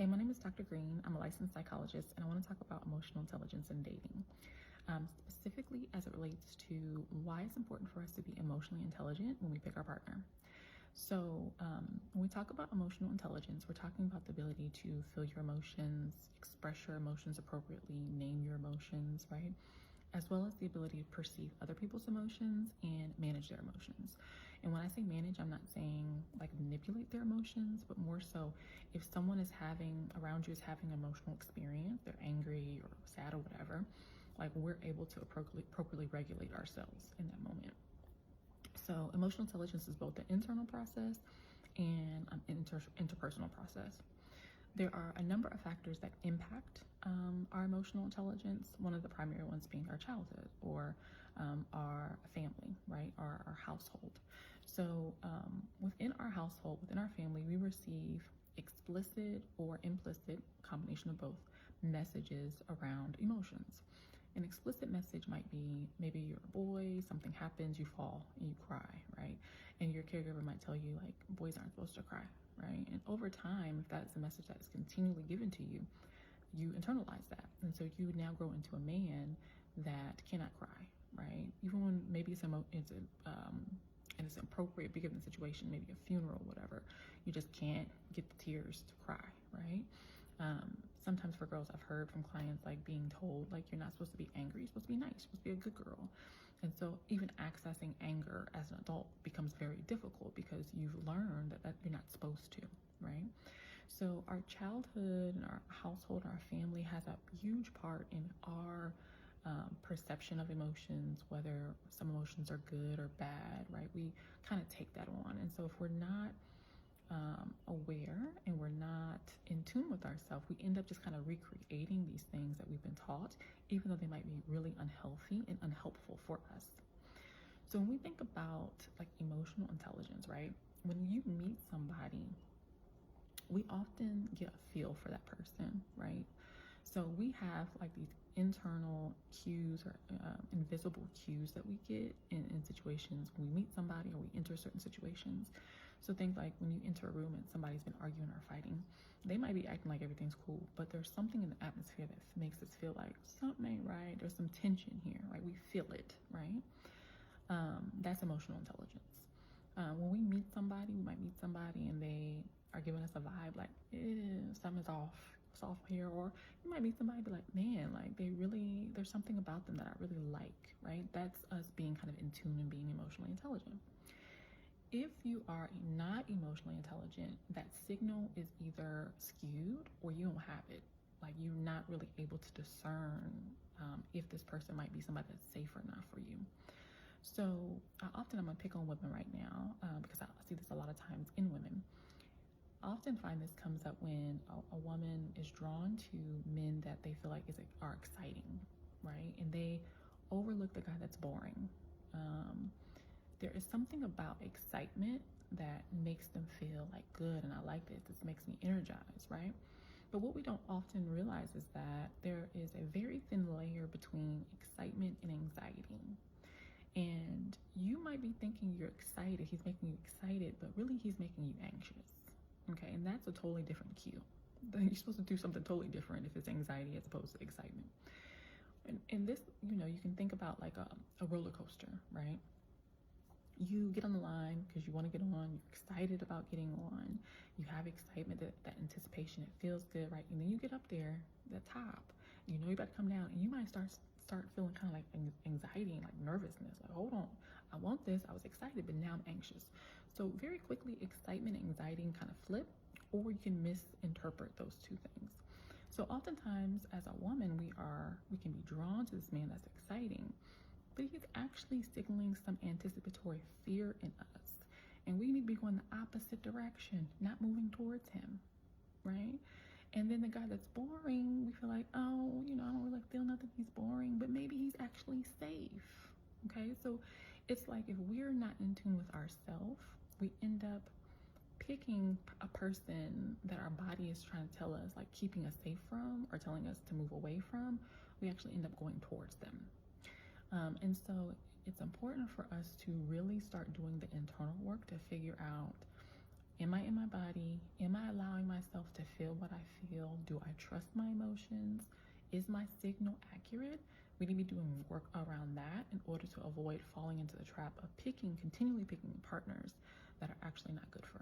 Hey, my name is Dr. Green. I'm a licensed psychologist, and I want to talk about emotional intelligence in dating, specifically as it relates to why it's important for us to be emotionally intelligent when we pick our partner. So, when we talk about emotional intelligence, we're talking about the ability to feel your emotions, express your emotions appropriately, name your emotions, right? As well as the ability to perceive other people's emotions and manage their emotions. And when I say manage, I'm not saying like manipulate their emotions, but more so if someone is having around you is having an emotional experience, they're angry or sad or whatever, like we're able to appropriately regulate ourselves in that moment. So emotional intelligence is both an internal process and an interpersonal process. There are a number of factors that impact our emotional intelligence. One of the primary ones being our childhood or our family, right? Our household. So within our household, within our family, we receive explicit or implicit, combination of both, messages around emotions. An explicit message might be maybe you're a boy, something happens, you fall and you cry, right? And your caregiver might tell you like boys aren't supposed to cry, right? And over time, if that's a message that is continually given to you, you internalize that. And so you now grow into a man that cannot cry, right? Even when maybe and it's appropriate given the situation, maybe a funeral, whatever, you just can't get the tears to cry, right? Sometimes for girls, I've heard from clients like being told like you're not supposed to be angry, you're supposed to be nice, you're supposed to be a good girl. And so even accessing anger as an adult becomes very difficult because you've learned that you're not supposed to, right? So our childhood and our household, our family has a huge part in our perception of emotions, whether some emotions are good or bad, right? We kind of take that on. And so if we're not aware and we're not in tune with ourselves, we end up just kind of recreating these things that we've been taught, even though they might be really unhealthy and unhelpful for us. So when we think about like emotional intelligence, right? When you meet somebody, we often get a feel for that person, right? So we have like these internal cues or invisible cues that we get in situations when we meet somebody or we enter certain situations. So think like when you enter a room and somebody's been arguing or fighting, they might be acting like everything's cool, but there's something in the atmosphere that makes us feel like something ain't right. There's some tension here, right? We feel it, right? That's emotional intelligence. When we meet somebody, we might meet somebody and they are giving us a vibe like, something's off. It's off here. Or you might meet somebody be like, man, like there's something about them that I really like, right? That's us being kind of in tune and being emotionally intelligent. If you are not emotionally intelligent, that signal is either skewed or you don't have it. Like you're not really able to discern if this person might be somebody that's safe or not for you. So I'm gonna pick on women right now because I see this a lot of times in women. I often find this comes up when a woman is drawn to men that they feel like are exciting, right? And they overlook the guy that's boring. There is something about excitement that makes them feel like good and I like this. This makes me energized, right? But what we don't often realize is that there is a very thin layer between excitement and anxiety. And you might be thinking you're excited, he's making you excited, but really he's making you anxious. Okay, and that's a totally different cue. You're supposed to do something totally different if it's anxiety as opposed to excitement. And this, you can think about like a roller coaster, right? You get on the line because you want to get on, you're excited about getting on, you have excitement, that anticipation, it feels good, right? And then you get up there, the top, you're about to come down and you might start feeling kind of like anxiety and like nervousness, like, hold on, I want this, I was excited, but now I'm anxious. So very quickly, excitement and anxiety can kind of flip, or you can misinterpret those two things. So oftentimes as a woman, we can be drawn to this man that's exciting, but he's actually signaling some anticipatory fear in us. And we need to be going the opposite direction, not moving towards him, right? And then the guy that's boring, we feel like, oh, I don't really feel nothing, he's boring, but maybe he's actually safe, okay? So it's like if we're not in tune with ourselves, we end up picking a person that our body is trying to tell us, like keeping us safe from or telling us to move away from, we actually end up going towards them. And so it's important for us to really start doing the internal work to figure out, am I in my body? Am I allowing myself to feel what I feel? feel? Do I trust my emotions? Is my signal accurate? We need to be doing work around that in order to avoid falling into the trap of continually picking partners that are actually not good for